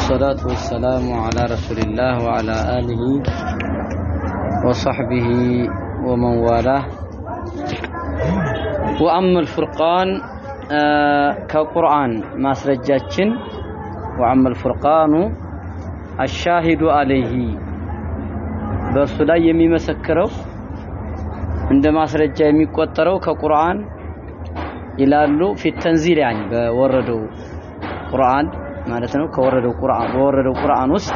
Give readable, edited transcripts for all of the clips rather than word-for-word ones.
والصلاة والسلام على رسول الله وعلى آله وصحبه ومن والاه. وأما الفرقان كقرآن ما سرجاتشن وأما الفرقان الشاهد عليه بسلا يمي مسكرو عندما سرجا يمي قطرو كقرآن يلالو في التنزيل يعني بوردو قرآن معناتنو كوردو قرآن وسط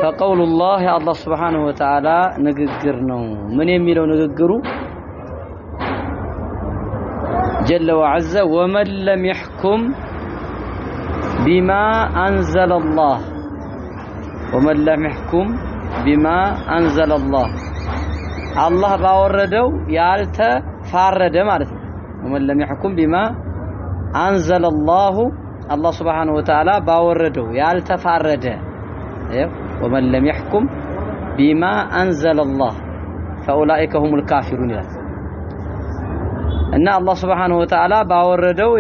فقول الله سبحانه وتعالى نغغر ነው ምን የሚለው ንግግሩ جل وعز ومن لم يحكم بما أنزل الله ومن لم يحكم بما أنزل الله الله باوردው ያልተፋረደ ማለት ነው ومن لم يحكم بما أنزل الله الله سبحانه وتعالى باوردው ያልተፋረደ ومن لم يحكم بما أنزل الله فأولئك هم الكافرون إن الله سبحانه وتعالى باوردው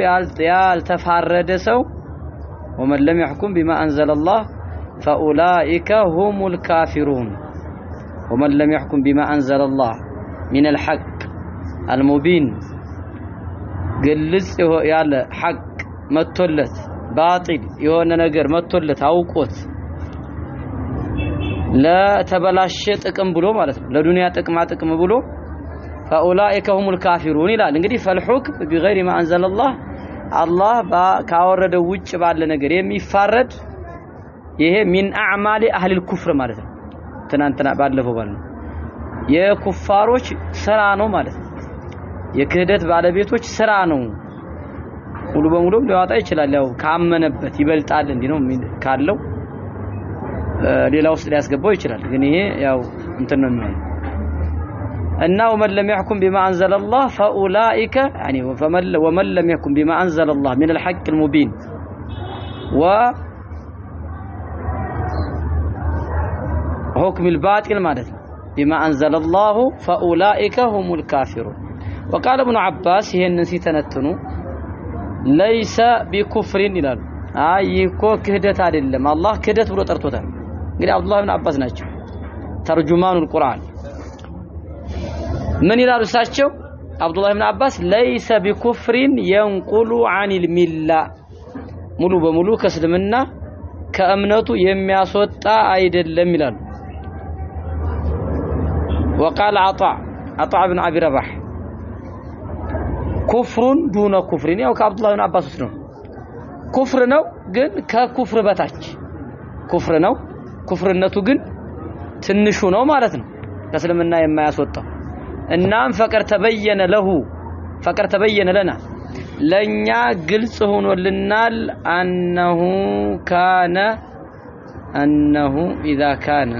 ያልተፋረደ ሰው ومن لم يحكم بما أنزل الله فأولئك هم الكافرون ومن لم يحكم بما أنزل الله من الحق المبين ግልጽ ያለ حق መጥቶለት باطل የሆነ ነገር መጥቶለት አውቆት ለተበላሸ ጥቅም ብሎ ማለት ነው ለዱንያ ጥቅም ብሎ فأولئك هم الكافرون ይላል እንግዲህ فالحكم بغير ما أنزل الله الله ካወረደው ውጭ ባለ ነገር የሚፋረድ ይሄ من أعمال أهل الكفر ማለት ነው ትናንትና ባለፈው ባልነው የኩፋሮች ስራ ነው ማለት ነው የክህደት ባለቤቶች ስራ ነው ሙሉ በሙሉ ሊያወጣ ይችላል ያው ካመነበት ይበልጣል እንዴ ነው ካለው ሌላ ውስጥ ሊያስገባው ይችላል ግን ይሄ ያው እንትን ነው የሚሆነው እና ومن لم يحكم بما أنزل الله فأولئك يعني ومن لم يحكم بما أنزل الله من الحق المبين وحكم الباطل ማለት بما أنزل الله فأولئك هم الكافرون وقال ابن عباس ይሄንን ሲተነትኑ ليس بكفر ይላሉ አይኮ ክህደት አይደለም አላህ ክህደት ብሎ ጠርቶታል እንግዲህ አብዱላህ ኢብኑ አባስ ናቸው ተርጁማኑል ቁርአን ምን ይላሉ እሳቸው አብዱላህ ኢብኑ አባስ ليس بكفر ينقل عن المله ሙሉ በሙሉ ከእስልምና ከእምነቱ የሚያስወጣ አይደለም ይላሉ وقال عطاء بن ابي رباح كفر دون كفر ያው ከአብዱላህ ኢብኑ አባስ ነው ኩፍር ነው ግን ከኩፍር በታች ኩፍር ነው ኩፍርነቱ ግን ትንሹ ነው ማለት ነው ከእስልምና የማያስወጣው እናም فقر تبين لنا ለኛ ግልጽ ሆኖልናል أنه إذا كان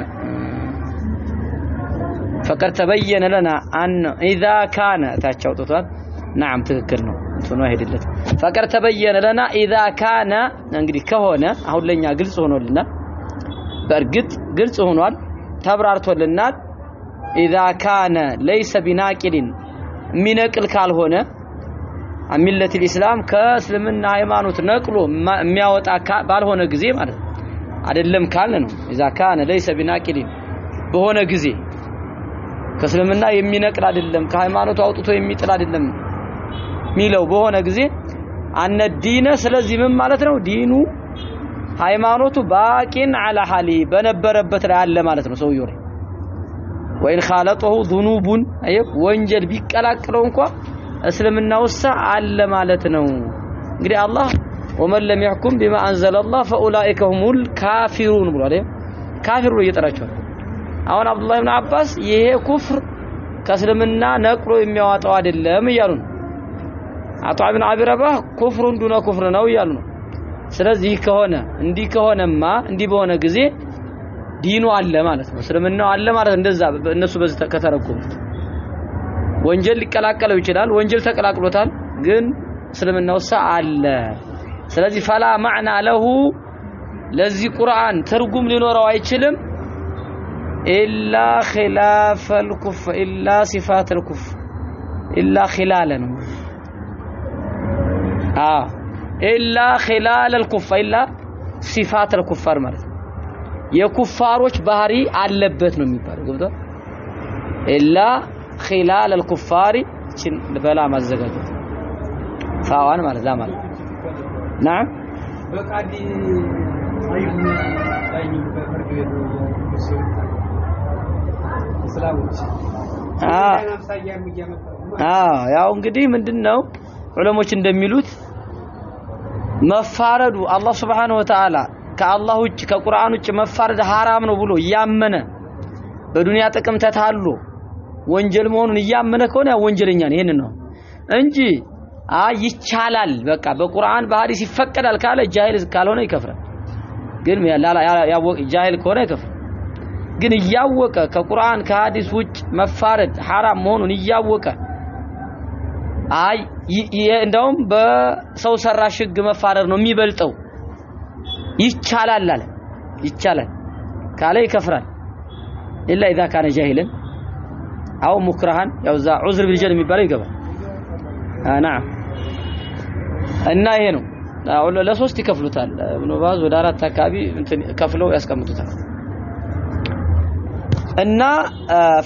فقر تبين لنا أن إذا كان ታቻውጣቷል نعم ትክክል ነው እንትኑ አይደለም فقر تبين لنا إذا كان እንግዲህ ከሆነ አሁን ለኛ ግልጽ ሆኖልናል በርግጥ ግልጽ ሆኗል ተብራርቶልናል إذا كان ليس بناقل ሚነቅል ካልሆነ ሚለት الاسلام ከእስልምና ሃይማኖት ነቅሎ የሚያወጣ ባልሆነ ጊዜ ማለት አይደለም ካለ ነው إذا كان ليس بناقل በሆነ ጊዜ ከእስልምና የሚነቅል አይደለም ከሃይማኖቱ አውጥቶ የሚጥል አይደለም ሚለው በሆነ ጊዜ አነ ዲነ ስለዚህ ምን ማለት ነው ዲኑ ሃይማኖቱ ባቂን على حالي በነበረበት ላይ አለ ማለት ነው ሰውየው ወይን خالطه ذنوب ወንጀል ቢቀላቅለው እንኳን እስልምና ውስጥ አለ ማለት ነው እንግዲህ አላህ ومن لم يحكم بما أنزل الله فأولئك هم الكافرون ብሏል ካፊሩ እየጠራቸው አሁን አብዱላህ ኢብኑ አባስ ይሄ ኩፍር ከእስልምና ነቅሎ የሚያወጣው አይደለም ይያሉ አቶ ኢብኑ አቢ ረባህ ኩፍሩን ዱነ ኩፍር ነው ይያሉ ስለዚህ ከሆነ እንዲህ ከሆነማ እንዲህ በሆነ ጊዜ ዲኑ አለ ማለት ነው እስልምናው አለ ማለት እንደዛ እነሱ በዚህ ከተረጎሙት ወንጀል ሊቀላቀለው ይችላል ወንጀል ተቀላቅሎታል ግን እስልምናው አለ ስለዚህ ፈላ ማዕና ለሁ ለዚህ ቁርአን ትርጉም ሊኖረው አይችልም إلا خلاف الكفر إلا صفات الكفر إلا خلالا إلا خلال الكفر إلا ሲፋት الكفار ማለት የኩፋሮች ባህሪ አለበት ነው የሚባለው ገብቷል ኢላ خلال الكفار በላ ማዘጋጀት ፋዋን ማለት ላ ማለት نعم በቃዲ አይሁን አይሁን በፍርድ ቤት እስላሞች ያው እንግዲህ ምንድነው ዑለሞች እንደሚሉት መፋረዱ አላህ Subhanahu Wa Ta'ala ከአላህ ውጭ ከቁርአን ውጭ መፋረድ حرام ነው ብሎ ያመነ በዱንያ ጥቅም ተታሎ ወንጀል መሆኑን ያመነ ከሆነ ወንጀለኛ ነው ይሄን ነው እንጂ ይቻላል በቃ በቁርአን በሐዲስ ይፈቀዳል ካለ ጃሂል ካልሆነ ይከፍራል ግን ያወቀ ጃሂል ከሆነ ይከፍራል ግን ያወቀ ከቁርአን ከሐዲስ ውጭ መፋረድ حرام መሆኑን ያወቀ እንደውም በሰው ሰራሽ ህግ መፋረድ ነው የሚበልጠው ይቻላል አለ ይቻላል ካለ ይከፍራል ኢላ اذا كان جاهلا او مكرها ያው ዛ ዑዝር ቢልጀል የሚባለው ይገባል نعم እና ይሄ ነው ለሶስት ይከፍሉታል ኢብኑ ባዝ ወደ አራት አካባቢ ከፍለው ያስቀምጡታል እና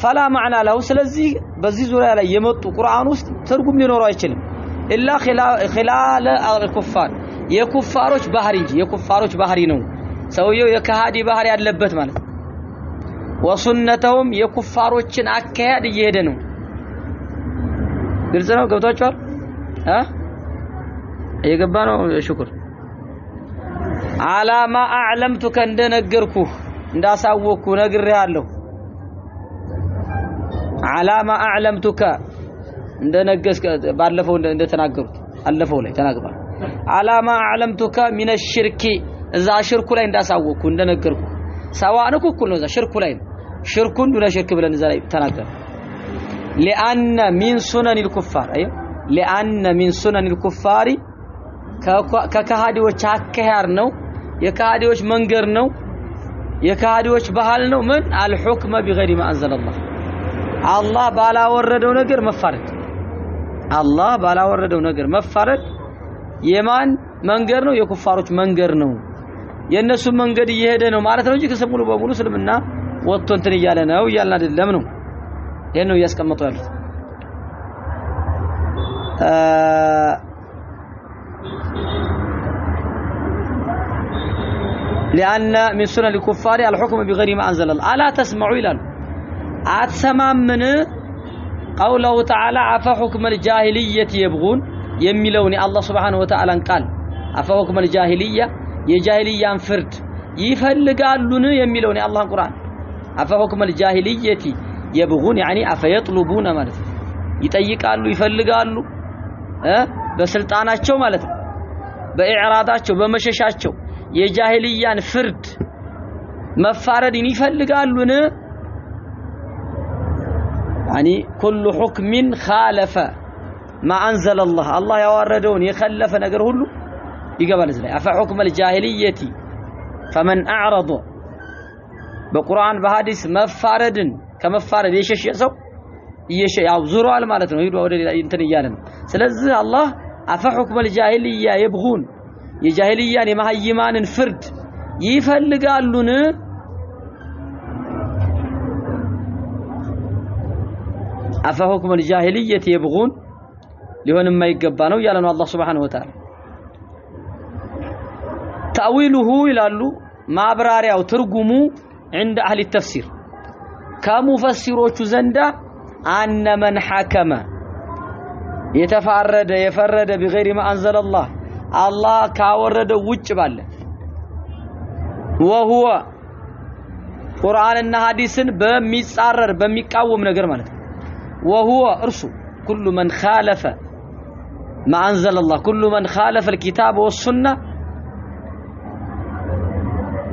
ፈላ ማዕና ለው ስለዚህ በዚህ ዙሪያ ላይ የመጡ ቁርአን ውስጥ ትርጉም ሊኖረው አይችልም ኢላ ኺላል الكفار የኩፋሮች ባህሪ እንጂ የኩፋሮች ባህሪ ነው ሰውየው የከሃዲ ባህሪ ያለበት ማለት ወሱነተውም የኩፋሮችን አካያድ እየሄደ ነው ግልጽ ነው ገብቷችኋል እየገባ ነው ሽኩር አላማ አዕለምቱከ እንደነገርኩ እንዳሳወቅኩ ነግሬሃለሁ አላማ አዕለምቱከ እንደነገስከ ባለፈው እንደተናገሩት አለፈው ላይ ተናግሯል አላማ አዕለምቱከ ሚነ الشرك እዛ ሽርኩ ላይ እንዳሳወቅኩ እንደነገርኩ ሰዋንኩ እኩል ነው እዛ ሽርኩ ላይ ሽርኩን ዱለ ሽርክ ብለን እዛ ላይ ተናገር لأن من سنن الكفار ايوه لأن من سنن الكفار ከከሃዲዎች አከያር ነው የከሃዲዎች መንገር ነው የከሃዲዎች ባህል ነው ምን الحكم بغير ما انزل الله الله ባላወረደው ነገር መፋረድ الله ባላወረደው ነገር መፋረድ የማን መንገር ነው የኩፋሮች መንገር ነው የነሱ መንገድ እየሄደ ነው ማለት ነው እንጂ ከሰሙሉ በሙሉ እስልምና ወጥቶ እንትን እያለ ነው እያልን አይደለም ነው ይሄን ነው ያስቀመጡ ያሉት لأن من سنن الكفار الحكم بغير ما أنزل الله ألا تسمعوا إلى أتسمعن قوله تعالى عفا حكم الجاهلية يبغون يميلوني الله سبحانه وتعالى قال عفا حكم الجاهلية የጃሂልያ ፍርድ ይፈልጋሉን የሚለውን የአላህን ቁርአን عفا حكم الجاهلية يبغون يعني أفيطلبون ማለት ይጠይቃሉ ይፈልጋሉ በስልጣናቸው ማለት ነው በኢዕራዳቸው በመሸሻቸው የጃሂልያን ፍርድ መፋረድን ይፈልጋሉን يعني كل حكم خالف ما انزل الله الله ያወረደውን የከለፈ ነገር ሁሉ ይገባል እዚህ ላይ عفا حكم الجاهلية فمن اعرض በቁርአን በሐዲስ መፋረድን ከመፋረድ የሸሸ ሰው ያው ዙሯል ማለት ነው ሄዶ ወደ እንትን ይያለ ነው ስለዚህ አላህ عفا حكم الجاهلية يبغون የጃሂልያን የማህይማንን ፍርድ ይፈልጋሉን عفا حكم الجاهلية يبغون ሊሆንም ማይገባ ነው ያለ ነው አላህ Subhanahu Wa Ta'ala تأويله ይላሉ ማብራሪያው ትርጉሙ عند اهل التفسير ከሙፈሲሮቹ ዘንዳ أن من حكم የተፋረደ የፈረደ بغير ما انزل الله الله ካወረደው ውጭ ባለ وهو ቁርአንና ሐዲስን በሚጻረር በሚቃወም ነገር ማለት ነው وهو እርሱ كل من خالف ما انزل الله كل من خالف الكتاب والسنه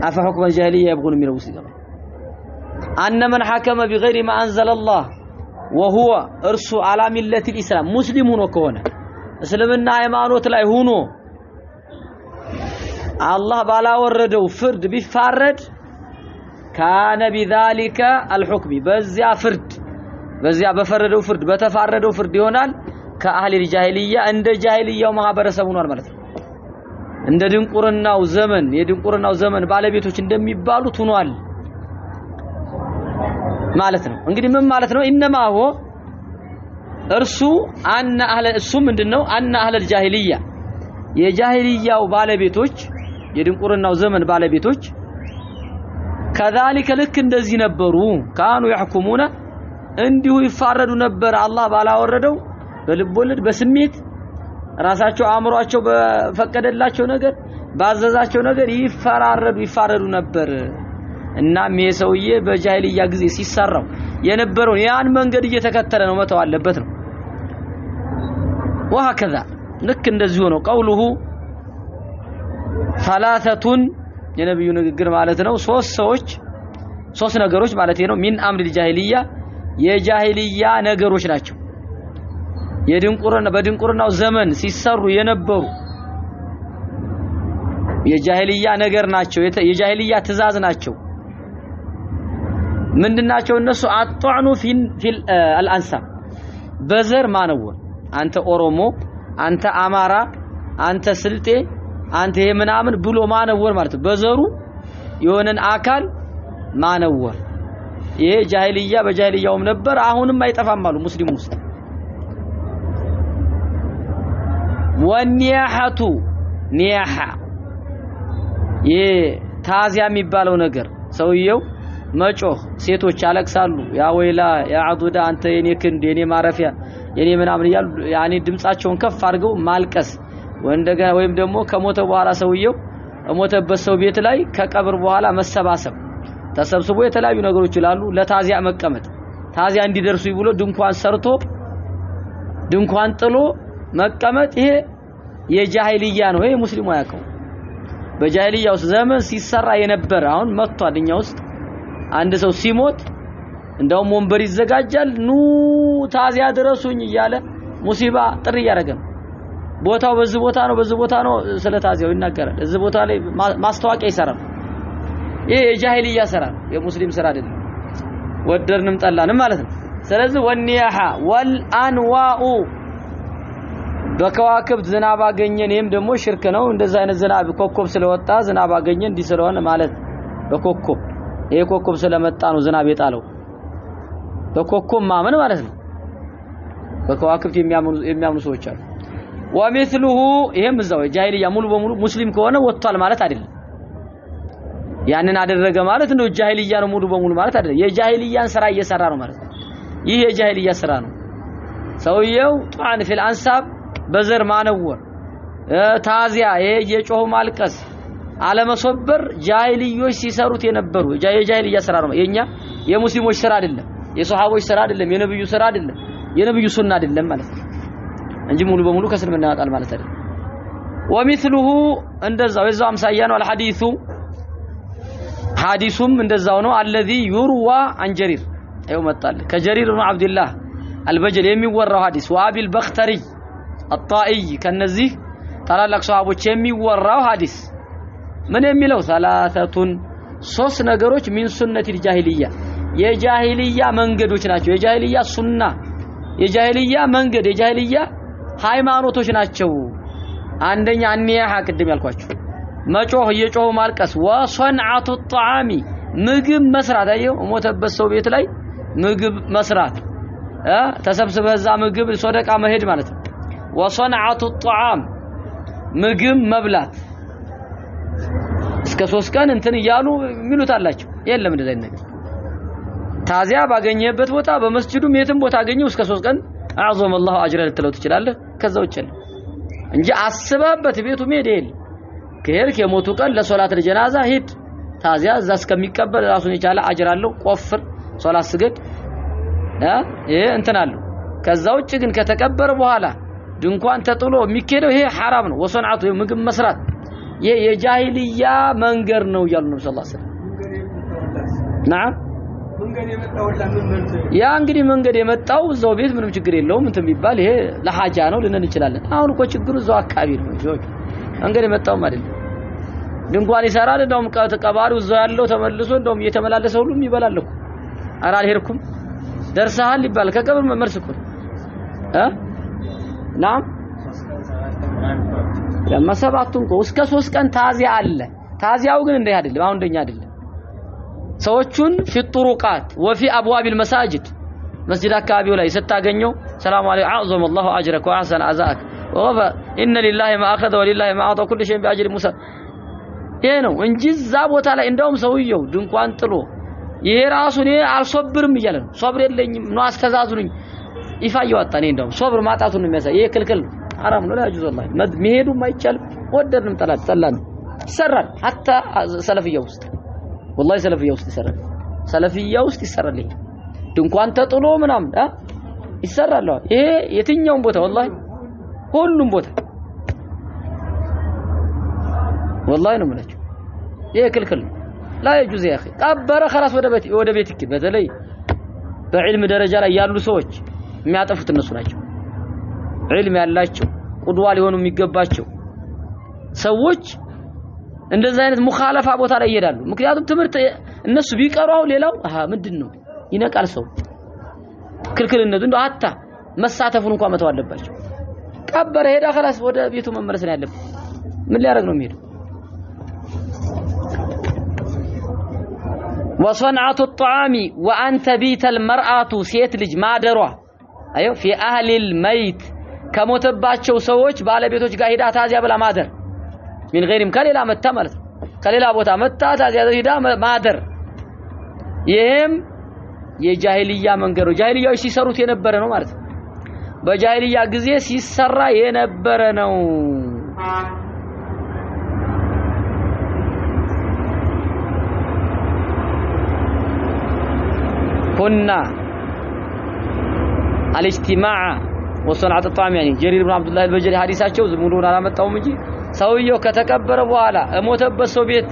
عفا حكم الجاهليه يبغون من الوسيله ان من حكم بغير ما انزل الله وهو እርሱ على مله الاسلام مسلم ሆኖ ከሆነ እስልምና ሃይማኖት ላይ ሆኖ አላህ ባላወረደው ፍርድ ቢፋረድ كان بذلك الحكم በዚያ ፍርድ በዚያ በፈረደው ፍርድ በተፋረደው ፍርድ ይሆናል ከአህሊ الجاهليه እንደ ጃሂልያው ማህበረሰብ ሆኗል ማለት ነው እንደ ድንቁርናው ዘመን የድንቁርናው ዘመን ባለቤቶች እንደሚባሉት ሆኗል ማለት ነው። እንግዲህ ምን ማለት ነው? ኢነማሁ እርሱ አነ አህለ እሱ ምንድነው? አነ አህለል ጃሂልያ የጃሂልያው ባለቤቶች የድንቁርናው ዘመን ባለቤቶች ከዛሊከ ልክ እንደዚህ ነበሩ። ካኑ يحكمون እንዲሁ ይፋረዱ ነበር አላህ ባላወረደው በልቦለድ በስሜት ራሳቸው አእምሯቸው በፈቀደላቸው ነገር ባዘዛቸው ነገር ይፋረዱ ነበር። እናም የሰውዬ በጃሂልያ ጊዜ ሲሰራው የነበረው ያን መንገድ እየተከተለ ነው መተው አለበት ነው። وهكذا ልክ እንደዚህ ሆኖ ቀውሉሁ ثلاثه የነብዩ ንግግር ማለት ነው። ሶስት ነገሮች ማለት ነው። ሚን አምሪል ጃሂልያ የጃሂልያ ነገሮች ናቸው። በድንቁርናው ዘመን ሲሰሩ የነበሩ የጃሂልያ ነገር ናቸው። የጃሂልያ ትእዛዝ ናቸው። ምንድናቸው እነሱ? አጥዕኑ ፊል አልአንሳብ በዘር ማነወር። አንተ ኦሮሞ፣ አንተ አማራ፣ አንተ ስልጤ፣ አንተ የምናምን ብሎ ማነወር ማለት ነው። በዘሩ የሆነን አካል ማነወር። ይሄ ጃሂልያ በጃሂልያውም ነበር፣ አሁንም አይጠፋም አሉ ሙስሊሙ ውስጥ። ወኒያሐቱ ኒያሐ ታዚያ የሚባለው ነገር ሰውየው መጮህ፣ ሴቶች ያለቅሳሉ። ያ ወይላ ያ አዱዳ አንተ የኔ ክንድ የኔ ማረፊያ የኔ ምናምን ይያሉ ያኒ ድምጻቸውን ከፍ አድርገው ማልቀስ። ወይም ደግሞ ከሞተ በኋላ ሰውየው ሞተበት ሰው ቤት ላይ ከቀብር በኋላ መሰባሰብ፣ ተሰብስቦ የተለያዩ ነገሮች ይላሉ። ለታዚያ መቀመጥ፣ ታዚያ እንዲደርሱ ይብሎ ድንኳን ሰርቶ ድንኳን ጥሎ መቀመጥ። ይሄ የጃሂልያ ነው። ይሄ ሙስሊሙ ያውቀው። በጃሂልያው ዘመን ሲሰራ የነበረ አሁን መጥቷል እኛ ውስጥ። አንድ ሰው ሲሞት እንደውም ወንበር ይዘጋጃል፣ ኑ ታዚያ ድረሱኝ እያለ ሙሲባ ጥሪ ያደረገ ነው። ቦታው በዚህ ቦታ ነው ስለ ታዚያው ይናገራል። እዚህ ቦታ ላይ ማስተዋቂያ ይሰራል። ይሄ የጃሂልያ ስራ ነው፣ የሙስሊም ስራ አይደለም። ወደርንም ጠላንም ማለት ነው። ስለዚህ ወኒያሃ ወልአንዋኡ በከዋክብት ዝናብ አገኘን። ይሄም ደግሞ ሽርክ ነው። እንደዛ አይነት ዝናብ ኮከብ ስለወጣ ዝናብ አገኘን እንዲህ ስለሆነ ማለት በኮከብ ይሄ ኮከብ ስለመጣ ነው ዝናብ የጣለው። በኮከብ ማመን ማለት ነው። በከዋክብት የሚያምኑ ሰዎች አሉ። ወሚስሉሁ ይሄም እዛው ጃሂልያ ሙሉ በሙሉ ሙስሊም ከሆነ ወጥቷል ማለት አይደለም። ያንን አደረገ ማለት ነው ጃሂልያ ነው ሙሉ በሙሉ ማለት አይደለም። የጃሂልያን ስራ እየሰራ ነው ማለት ነው። ይህ የጃሂልያ ስራ ነው። ሰውየው ጧን ፊል አንሳብ በዘር ማነወር፣ ታዚያ ይሄ የጮህ ማልቀስ፣ አለመሶበር ጃሂልዮች ሲሰሩት የነበሩ የጃሂልያ ስራ ነው። የኛ የሙስሊሞች ስራ አይደለም፣ የሷሃቦች ስራ አይደለም፣ የነብዩ ስራ አይደለም፣ የነብዩ ሱና አይደለም ማለት ነው እንጂ ሙሉ በሙሉ ከእስልምና ያወጣል ማለት አይደለም። ወሚስሉሁ እንደዛው የዛው አምሳያ ነው። አልሐዲሱ ሐዲሱም እንደዛው ነው። الذي يروى عن جرير አይው መጣል ከጀሪር ነው አብዱላህ አልበጀል የሚወራው ሐዲስ ወአቢል በختሪ الطائي ከነዚህ ታላላቅ ሷሃቦች የሚወራው ሐዲስ ምን የሚለው ሰላተቱን ሶስት ነገሮች ሚን ሱነቲል ጃሂልያ የጃሂልያ መንገዶች ናቸው። የጃሂልያ ሱና፣ የጃሂልያ መንገድ፣ የጃሂልያ ሃይማኖቶች ናቸው። አንደኛ አንያህ ቅድም ያልኳችሁ መጮህ፣ እየጮሁ ማልቀስ። ወሰንዓቱ الطعام ምግብ መስራት። አየው ሞተበት ሰው ቤት ላይ ምግብ መስራት፣ ተሰብስበው እዛ ምግብ ሶደቃ መሄድ ማለት ነው። ወሰንዓቱ الطعام ምግብ መብላት እስከ 3 ቀን እንትን ይያሉ ሚሉት አላችሁ። የለም እንደዛ ነገር። ታዚያ ባገኘበት ቦታ በመስጂዱም የትም ቦታ አገኘው እስከ 3 ቀን አዕዘመ الله اجر ልትለው ትችላለህ። ከዛው ይችላል እንጂ አስበበት ቤቱ መሄድ የለም። ከሄድክ የሞቱ ቀን ለሶላት ለጀናዛ ሂድ። ታዚያ እዛ እስከሚቀበል ራሱን የቻለ አጅር አለው። ቆፍር፣ ሶላት ስገድ፣ ይሄ እንትን አለው። ከዛው ውጭ ግን ከተቀበረ በኋላ ድንኳን ተጥሎ የሚከደው ይሄ حرام ነው። ወሰንዓቱ ምግብ መስራት ይሄ የጃሂልያ መንገር ነው ይላሉ ነብዩ ሰለላሁ ዐለይሂ ወሰለም። نعم ያ እንግዲህ መንገድ የመጣው እዛው ቤት ምንም ችግር የለውም እንትን ቢባል ይሄ ለሐጃ ነው ልንል እንችላለን። አሁን እኮ ችግሩ እዛው አካባቢ ነው። ልጆች መንገድ የመጣው አይደለም። ድንኳን ይሰራል። እንደውም ቀባሪው እዛው ያለው ተመልሶ እንደውም እየተመላለሰ ሁሉም ይበላል እኮ። ኧረ አልሄድኩም ደርሰሃል ይባል ከቀብር መመርስ እኮ ናም ለማ ሰባቱን እስከ 3 ቀን ታዚያ አለ ታዚያው ግን እንደ አይደለም አሁን እንደኛ አይደለም ሰዎቹን في الطرقات وفي ابواب المساجد مسجد አካባቢው ላይ ስታገኘው ሰላም አለይኩም አዕዘመ الله اجرك واحسن عزاك وغفر ان لله ما اخذ ولله ما اعطى كل شيء باجر موسى ይሄ ነው እንጂ እዛ ቦታ ላይ እንደውም ሰውየው ድንኳን ጥሎ ይሄ ራሱ እኔ አልሶብርም ይያለ ነው ሶብር የለኝም ነው አስተዛዙልኝ ይፋ ይወጣ ነው እንደውም ሶብር ማጣቱን ነው የሚያሳይ ይሄ ክልክል حرام ነው ላጁዝ والله መሄዱም አይቻልም ወደድንም ጠላን ይሰራል حتى ሰለፊያ ውስጥ والله ሰለፊያ ውስጥ ይሰራል ሰለፊያ ውስጥ ይሰራል ይሄ ድንኳን ተጥሎ ምናምን ይሰራል ይሄ የትኛውም ቦታ والله ሁሉም ቦታ والله ነው ማለት ይሄ ክልክል لا يجوز يا اخي ቀበረ خلاص ወደ ቤት ይክ በተለይ በዕልም ደረጃ ላይ ያሉ ሰዎች የሚያጠፉት እነሱ ናቸው ዒልም ያላቸው ቁድዋ ሊሆኑ የሚገባቸው ሰዎች እንደዛ አይነት ሙኻለፋ ቦታ ላይ ይሄዳሉ ምክንያቱም ትምህርት እነሱ ቢቀራው ሌላው ምንድነው ይነቃል ሰው ክልክልነቱ እንደው አታ መሳተፉን እንኳን መተው አለባቸው ቀበረ ሄዳ خلاص ወደ ቤቱ መመለስ ነው ያለበት ምን ሊያደርግ ነው የሚሄደው وصنعة الطعام وأن تبيت المرأة سيت لج مادروا أيوه في أهل الميت كمتباتشو سووش ባለቤቶች ጋር ሄዳ ታዚያ ብላ ማደር من غيرም ከሌላ መጣ ማለት ነው ከሌላ ቦታ መጣ ታዚያ ሄዳ ማደር ይሄም የጃሂልያ መንገሩ ጃሂልያዎች ሲሰሩት የነበረ ነው ማለት ነው በጃሂልያ ጊዜ ሲሰራ የነበረ ነው كنا الاجتماع وصنعة الطعام يعني جرير بن عبد الله البجلي حديثاቸው ዝሙሉን አላመጣውም እንጂ ሰውየው ከተቀበረ በኋላ እሞተበት ሰው ቤት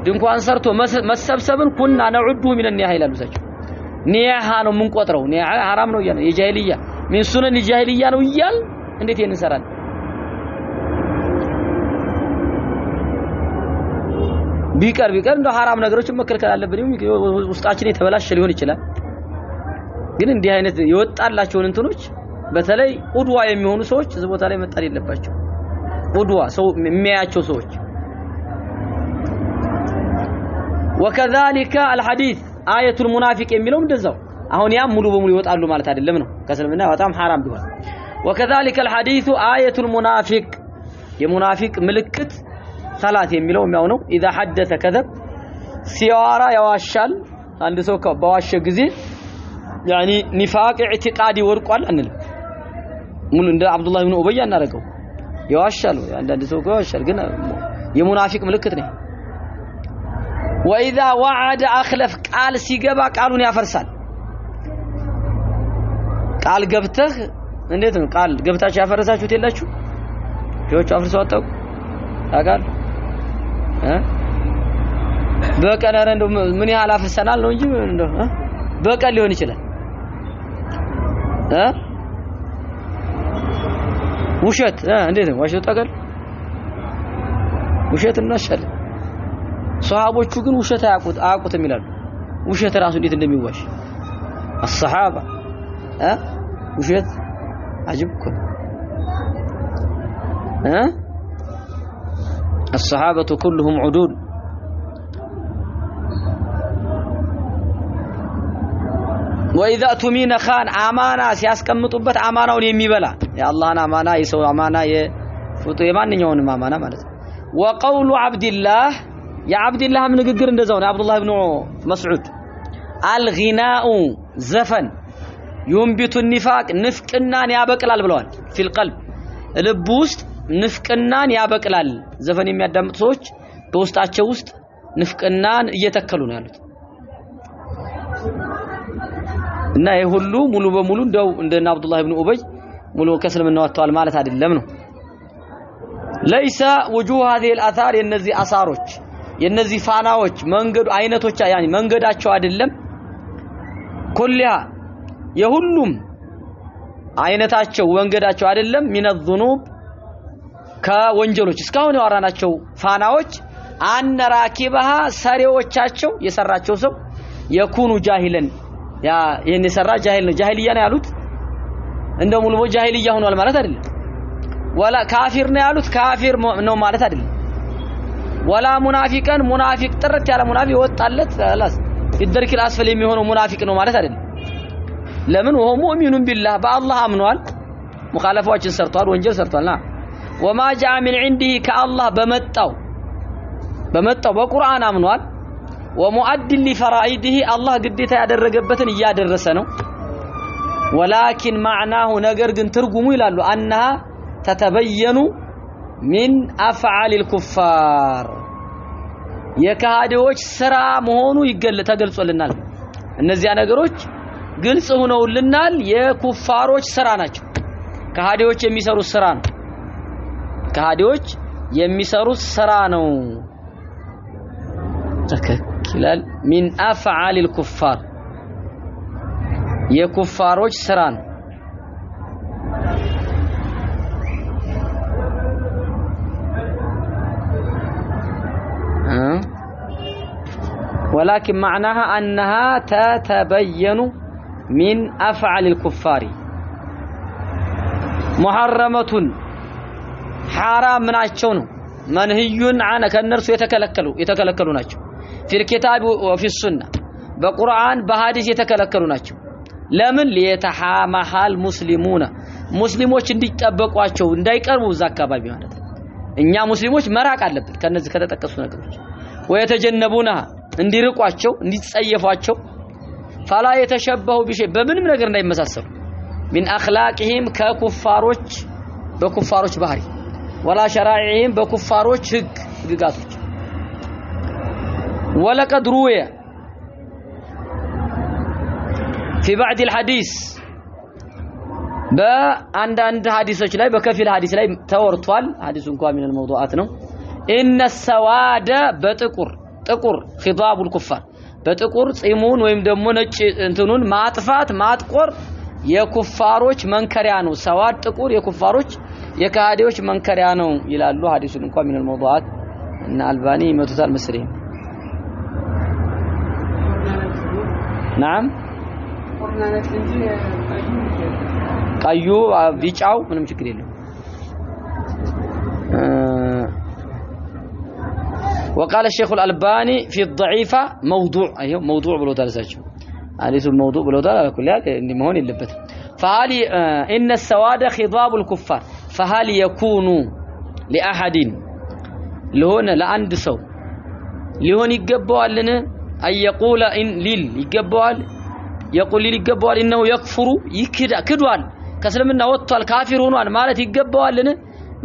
ድንኳን ሰርቶ መሰብሰብን ኩና ነዑዱ من النياح ይላሉ ሰቸው ኒያሃ ነው ምን ቆጥረው ኒያሃ حرام ነው ይላል የጃሂልያ ምን ሱነን የጃሂልያ ነው ይያል እንዴት ይሄን እንሰራለን ቢቀር እንደ حرام ነገሮችን መከልከል አለብን ውስጣችን የተበላሸ ሊሆን ይችላል ግን እንዲህ አይነት ይወጣላቸውን እንትኖች በተለይ ኡድዋ የሚሆኑ ሰዎች እዚህ ቦታ ላይ መጣል የለባቸው ኡድዋ ሰው የሚያያቸው ሰዎች وكذلك الحديث آية المنافق የሚለው እንደዛው አሁን ያ ሙሉ በሙሉ ይወጣሉ ማለት አይደለም ነው ከስልምና በጣም حرام ቢሆን وكذلك الحديث آية المنافق የሙናፊቅ ምልክት ثلاث የሚለው የሚያው ነው اذا حدث كذب ሲያወራ ያዋሻል አንድ ሰው በዋሸ ጊዜ يعني نفاق اعتقادي ወርቋል አንል ሙሉ እንደ አብዱላህ ኢብኑ ኡበይ እናረጋው ያዋሻል አንዳንድ ሰው ያዋሻል ግን የሙናፊቅ ምልክት ነው واذا وعد اخلف ቃል ሲገባ ቃሉን ያፈርሳል ቃል ገብተህ እንዴት ነው ቃል ገብታችሁ ያፈረሳችሁት የላችሁ ጆች አፍርሰው አጣው ታጋል በቀን እንደው ምን ያህል አፍሰናል ነው እንጂ እንደው በቀን ሊሆን ይችላል ውሸት እንዴት ነው ዋሽቶ ታጋል ውሸት እናሻል ሷሃቦቹ ግን ውሸት አያውቁትም ይላሉ ውሸት ራሱ እንዴት እንደሚዋሽ الصحابه ውሸት አጅብኩ الصحابه كلهم عدول واذا اؤتمن خان امانه ሲያስቀምጡበት አማናውን የሚበላ የአላህን አማና የሰው አማና የፍጡ የማንኛውንም አማና ማለት ነው وقول عبد الله يا عبد الله من ንግግር እንደዛው ነው አብዱላህ ኢብኑ መስዑድ الغناء زفن ينبت النفاق ንፍቅናን ያበቅላል ብለዋል في القلب ልብ ውስጥ ንፍቅናን ያበቅላል ዘፈን የሚያዳምጡ ሰዎች በውስጣቸው ውስጥ ንፍቅናን እየተከሉ ነው ያሉት እና ይሄ ሁሉ ሙሉ በሙሉ እንደው እንደና አብዱላህ ኢብኑ ኡበይ ሙሉ ከስልምና ወጥተዋል ማለት አይደለም ነው ليس وجوه هذه الاثار የነዚህ አሳሮች የነዚህ ፋናዎች መንገዱ አይነቶች يعني መንገዳቸው አይደለም ኩልያ የሁሉም አይነታቸው መንገዳቸው አይደለም من الذنوب ከወንጀሎች እስካሁን ያወራናቸው ፋናዎች አን ራኪባሃ ሰሪዎቻቸው የሰራቸው ሰው የኩኑ ጃሂለን ያ ይሄን የሰራ ጃሂል ነው ጃሂልያ ነው ያሉት እንደው ሙሉ ጃሂልያ ሆኗል ማለት አይደለም ወላ ካፊር ነው ያሉት ካፊር ነው ማለት አይደለም ወላ ሙናፊቀን ሙናፊቅ ጥርት ያለ ሙናፊቅ ወጣለት خلاص ይደርክ الاسفل የሚሆነው ሙናፊቅ ነው ማለት አይደለም ለምን ወሆ ሙእሚኑን ቢላህ በአላህ አምኗል ሙኻለፋዎችን ሰርቷል ወንጀል ሰርቷልና وما جاء من عنده كالله በመጣው በቁርአን አምኗል ومؤد لفرائضه الله ግዴታ ያደረገበትን እያደረሰ ነው ولكن معناه ነገር ግን ትርጉሙ ይላሉ انها تتبين من افعال الكفار የካህዲዎች ስራ መሆኑ ተገልጾልናል እነዚያ ነገሮች ግልጽ ሆነውልናል የኩፋሮች ስራ ናቸው ካህዲዎች የሚሰሩት ስራ ነው ካህዲዎች የሚሰሩት ስራ ነው ተከክላል من افعال الكفار የኩፋሮች ስራ ነው ولكن معناها أنها تتبين من أفعال الكفار محرمة حرام مناچو ነው منهي عنه ከነርሱ የተከለከሉ ናቸው في الكتاب وفي السنة በቁርአን በሐዲስ የተከለከሉ ናቸው ለምን ليتحامل المسلمون ሙስሊሞች እንዲጠበቋቸው እንዳይቀርቡ እዛ አካባቢ ማለት እኛ ሙስሊሞች መራቅ አለብን ከነዚህ ከተጠቀሱ ነገሮች ወየተጀነቡና እንዲርቋቸው እንዲጸየፏቸው فلا يتشبهوا بشيء በምንም ነገር እንዳይመሳሰሉ من اخلاقهم ከኩፋሮች በኩፋሮች ባህሪ ولا شرائعهم በኩፋሮች ህግጋቶች ولقد روي في بعض الحديث በአንዳንድ ሐዲሶች ላይ በከፊል ሐዲስ ላይ ተወርቷል ሐዲሱ እንኳን من الموضوعات ነው ان السواد በጥቁር خضاب الكفار በጥቁር ጺሙን ወይም ደግሞ ነጭ እንትኑን ማጥፋት ማጥቆር የኩፋሮች መንከሪያ ነው ሰዋድ ጥቁር የኩፋሮች የካህዲዎች መንከሪያ ነው ይላሉ ሐዲሱን እንኳን من الموضوعات እና አልባኒ ይመቱታል መስሪም نعم ቀዩ ቢጫው ምንም ችግር የለም وقال الشيخ الألباني في الضعيفة موضوع ايوه موضوع بلوتال ساچو حديث الموضوع بلوتال على كل حال اني مهون يلبت فهل ان السواد خضاب الكفار فهل يكون لاحد لهون لعند سو لهون يغبوالن اي يقول ان ليل يغبوال يقول ليل يغبوال انه يكفر يكدوال ከስልምና ወጥቷል ካፊር ሆኗል ማለት ይገባዋልን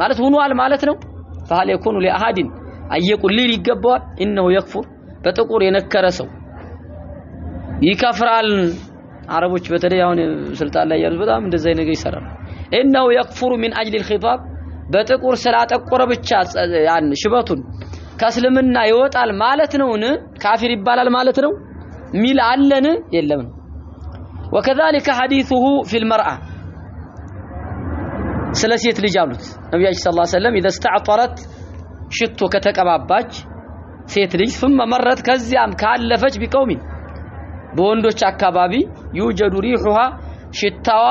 ማለት ሆኗል ማለት ነው فهل يكون لاحد አየቁል ሊል ይገባዋል انه يكفر በጥቁር የነከረ ሰው ይከፍራል አረቦች በተለይ አሁን ስልጣን ላይ ያሉት በጣም እንደዚህ ነገር ይሰራል انه يكفر من اجل الخطاب በጥቁር ስላጠቆረ ብቻ ያን ሽበቱን ከስልምና ይወጣል ማለት ነውን ካፊር ይባላል ማለት ነው ሚል አለን የለም وكذلك حديثه في المرأة ስለሴት ልጅ አሉት ነብያችን ሰለላሁ ዐለይሂ ወሰለም اذا استعطرت ሽቶ ከተቀባባች ሴት ልጅ ثم مرت ከዚያም ካለፈች ቢቀውሚ በወንዶች አካባቢ يوجد ريحها ሽታው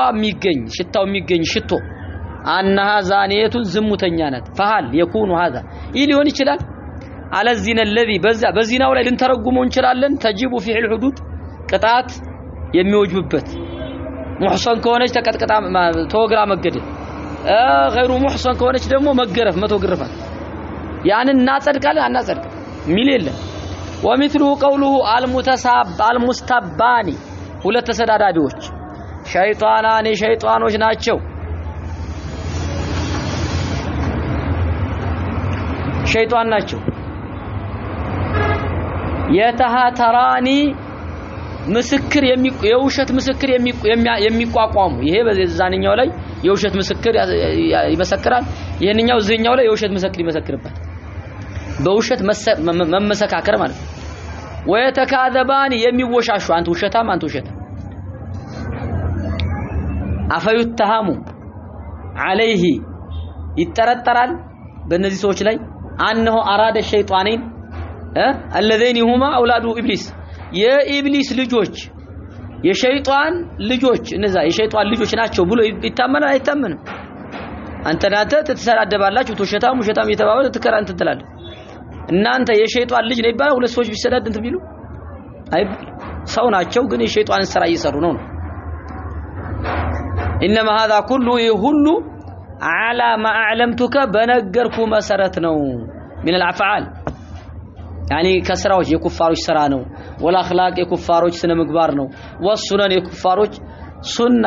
የሚገኝ ሽቶ አንها ዛኒየቱ ዝሙተኛ ናት فهل يكون هذا ይሊሆን ይችላል على الزنا الذي በዚናው ላይ ልንተረጉመው እንችላለን تجب فيه الحدود ቅጣት የሚወጅብበት ሙህሰን ከሆነች ተቀጥቅጣ ተወግራ መገደል غير محصن ከሆነች ደግሞ መገረፍ 100 ግርፋት ያንን እናጸድቃለን አናጸድቅ ሚል የለም ومثله قوله المستبان ሁለት ተሰዳዳቢዎች ሸይጣኖች ናቸው ሸይጣን ናቸው የተሃተራኒ ምስክር የውሸት ምስክር የሚቋቋሙ ይሄ በዛኛው ላይ የውሸት ምስክር ይመሰክራል ይሄንኛው እዚህኛው ላይ የውሸት ምስክር ይመሰክርበት በውሸት መመሰካከር ማለት ነው ወየተካዘባን የሚወሻሹ አንተ ውሸታም አፈዩተሃሙ عليه ይጠረጠራል በእነዚህ ሰዎች ላይ አንሁ አራደ ሸይጣኔን الذين هما اولاد ابليس የኢብሊስ ልጆች የሸይጣን ልጆች እነዛ የሸይጣን ልጆች ናቸው ብሎ ይታመናል አይታመንም አንተ ትተሰዳደባላችሁ ውሸታም እየተባባለ ትከራንት ትላለህ እናንተ የሸይጣን ልጅ ነው ይባላል ሁለት ሰዎች ቢሰዳድ እንት ቢሉ አይባል ሰው ናቸው ግን የሸይጣንን ስራ እየሰሩ ነው انما هذا كله يهل على ما اعلمتك بنገርኩ መሰረት ነው من الافعال يعني ከስራዎች የኩፋሮች ስራ ነው ወላخلاق የኩፋሮች ስነ ምግባር ነው ወሱነን የኩፋሮች ሱና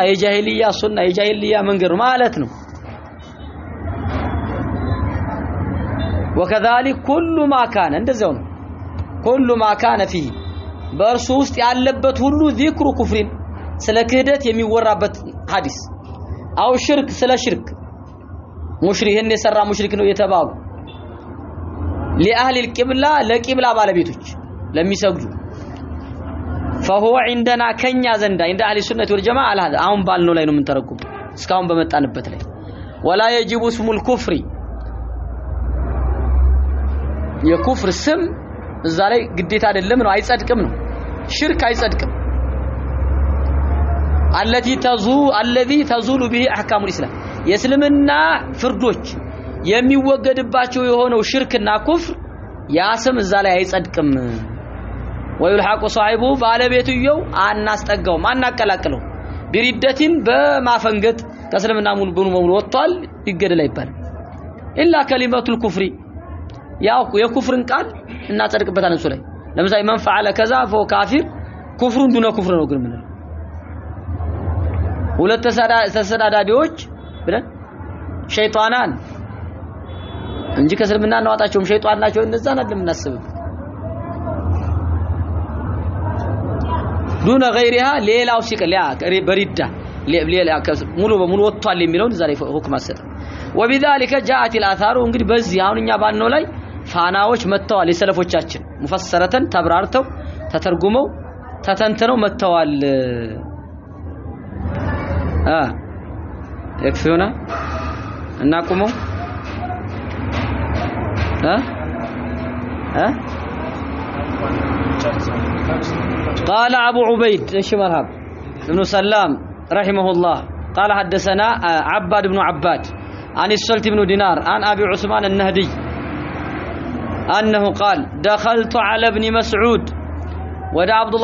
የጃሂልያ መንገድ ማለት ነው وكذلك كل ما كان እንደዛው ነው كل ما كان فيه በእርሱ ውስጥ ያለበት ሁሉ ذكر كفر ስለ ክህደት የሚወራበት ሐዲስ አው ሽርክ ስለ ሽርክ ሙሽሪክን የሰራ ሙሽሪክ ነው የተባሉ لأهل القبلة ለቂብላ ባለቤቶች ለሚሰግዱ فهو عندنا كنيا زندا عند اهل السنه والجماعه على هذا አሁን ባልነው ላይ ነው የምንተረጉም እስካሁን በመጣንበት ላይ ولا يجب اسم الكفر የኩፍር ስም እዛ ላይ ግዴታ አይደለም ነው አይጸድቅም ነው ሽርክ አይጸድቅም الذي تزول به احكام الاسلام የእስልምና ፍርዶች የሚወገድባቸው የሆነው ሽርክና ኩፍር ያ ስም እዛ ላይ አይጸድቅም ويلحق صاحبه ባለቤትየው አናስጠጋውም አናቀላቅለው ቢሪደቲን በማፈንገጥ ከእስልምና ሙሉ ወጥቷል ይገደል አይባልም ኢላ ከሊማቱል ኩፍሪ ያው የኩፍርን ቃል እናጸድቅበታለን እሱ ላይ ለምሳሌ من فعل كذا فهو كافر ኩፍሩን ዱነ ኩፍር ነው ግን ምን ሁለት ተሰዳዳቢዎች ብለን ሸይጣናን እንጂ ከእስልምና እናዋጣቸውም ሸይጣን ናቸው እነዛን አይደለም እናስብ ዱነ غيرها ሌላው ሲቀል ያ በሪዳ ሌላ ሙሉ በሙሉ ወጥቷል የሚለውን ዛሬ ሁክም አሰጠ وبذلك جاءت الاثار እንግዲህ በዚህ አሁንኛ ባልነው ላይ ፋናዎች መተዋል የሰለፎቻችን ሙፈሰረተን ተብራርተው ተተርጉመው ተተንተነው መተዋል يكفينا እናቁመው قال ابو عبيد ايش مرحب ابن سلام رحمه الله قال حدثنا عباد بن عباد عن السلت بن دينار عن ابي عثمان النهدي انه قال دخلت على ابن مسعود ودع عبد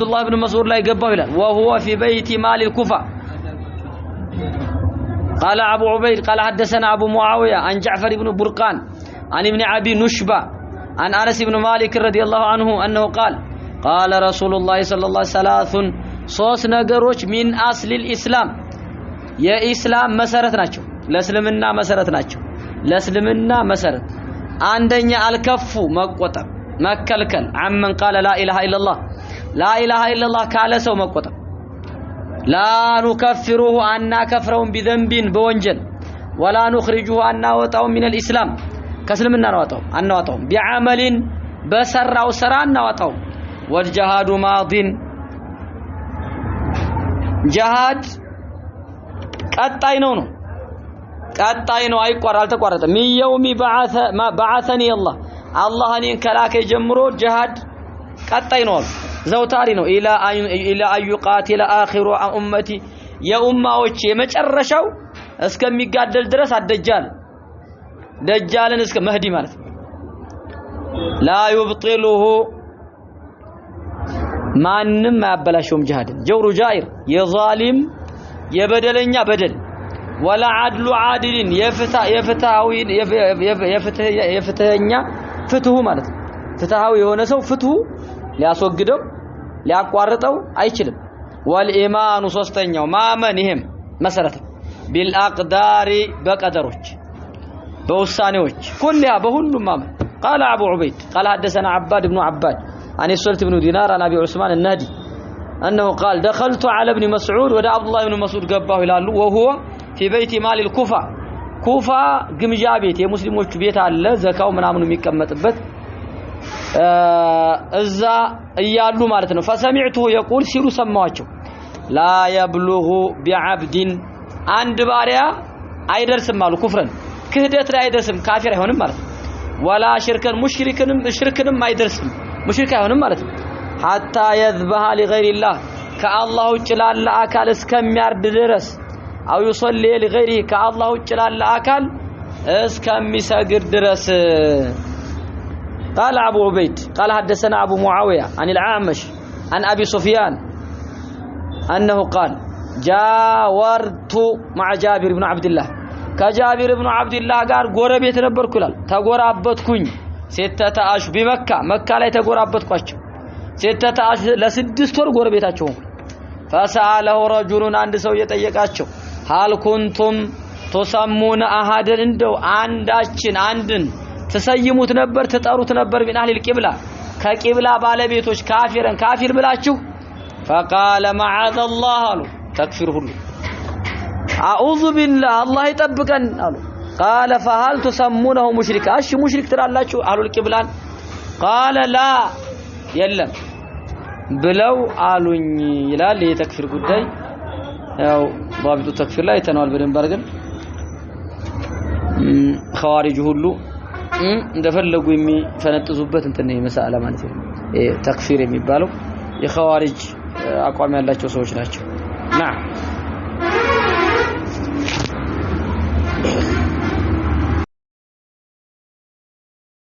الله بن مسعود لا يقبوا له وهو في بيت مال الكوفه قال ابو عبيد قال حدثنا ابو معاويه عن جعفر بن برقان عن ابن ابي نشبه عن انس بن مالك رضي الله عنه انه قال رسول الله صلى الله عليه وسلم ሶስት ነገሮች من اصل الاسلام የኢስላም መሰረት ናቸው ለእስልምና መሰረት ናቸው ለእስልምና መሰረት አንደኛ አልከፉ መቆጠብ መከልከል አመን قال لا اله الا الله لا اله الا الله ካለ ሰው መቆጠብ لا نكفره أننا كفرهم بذنب بوانجل ولا نخرجه أننا وطعهم من الإسلام كسلمنا نوطعهم بعمل بسر أو سران نوطعهم والجهاد ماض جهاد قطعينو أي قرال تقرأت من يوم ما بعثني الله أني كلاك جمرو جهاد قطعينو ዘውታሪ ነው ኢላ አዩ ቃቲለ አኺሩ ኡመቲ የኡማዎች የመጨረሻው እስከሚጋደል ድረስ ደጃልን እስከ መህዲ ማለት ላ ይብጢሉሁ ማንም አያበላሽውም ጂሃድን ጀውሩ ጃኢር የዛሊም የበደለኛ በደል ወላ አድሉ አድሊን የፍትህኛ ፍትሁ ማለት ፍትሃዊ የሆነ ሰው ፍትሁ ሊያስወግደው ሊያቋርጠው አይችልም والإيمان ሶስተኛው ማመን ይሄም መሰረት بالأقدار በቀደሮች በውሳኔዎች كلها በሁሉም ማመን قال أبو عبيد قال حدثنا عباد بن عباد عن السلت بن دينار عن أبي عثمان النهدي أنه قال دخلت على ابن مسعود ودع عبد الله بن مسعود ገባሁ ይላሉ وهو في بيت مال الكوفة كوفة ግምጃ ቤት የሙስሊሞች ቤት አለ ዘካው ምናምን የሚቀመጥበት እዛ እያሉ ማለት ነው فسمعته يقول ሲሉ ሰማዋቸው لا يبلغ بعبد አንድ ባሪያ አይደርስም አሉ ኩፍረን ክህደት ላይ አይደርስም ካፊር አይሆንም ማለት ነው ولا شركن ሽርክንም አይደርስም ሙሽሪክ አይሆንም ማለት ነው حتى يذبح لغير الله ከአላህ ውጭ ላለ አካል እስከሚያርድ ድረስ أو يصلي لغيره كالله جلال الأكل اسكمسجد درس. قال أبو عبيد قال حدثنا أبو معاوية عن العامش عن أبي سفيان أنه قال جاورت مع جابر بن عبد الله كجابر بن عبد الله قال غربيت نبرك ይላል ተጎራበትኩኝ ستة أشهر بمكة مكة ላይ ተጎራበትኳቸው ستة أشهر ለስድስት ወር ጎረቤታቸው فسأله رجل عند ሰው የጠየቃቸው هل كنتم تسمون أحد እንደው አንዳችን አንድን ተሰይሙት ነበር ተጠሩት ነበር من أهل القبلة ከቂብላ ባለቤቶች ካፊር ብላችሁ فقال معاذ الله تكفير ሁሉ أعوذ بالله الله يطبقن قالوا قال فهل تسمونه مشركا اش مشرك ترالاችሁ አህሉ القبلان قال لا የለም ብለው አሉኝ ይላል የተክፊር ጉዳይ ያው ባቢቱ ተክፊር ላይ ተናል በደንብ አድርገን ኸዋሪጅ ሁሉ እንደፈለጉ የሚፈነጥዙበት እንትን ነው መሳላ ማለት ነው ተክፊር የሚባለው የኸዋሪጅ አቋም ያላቸው ሰዎች ናቸው ና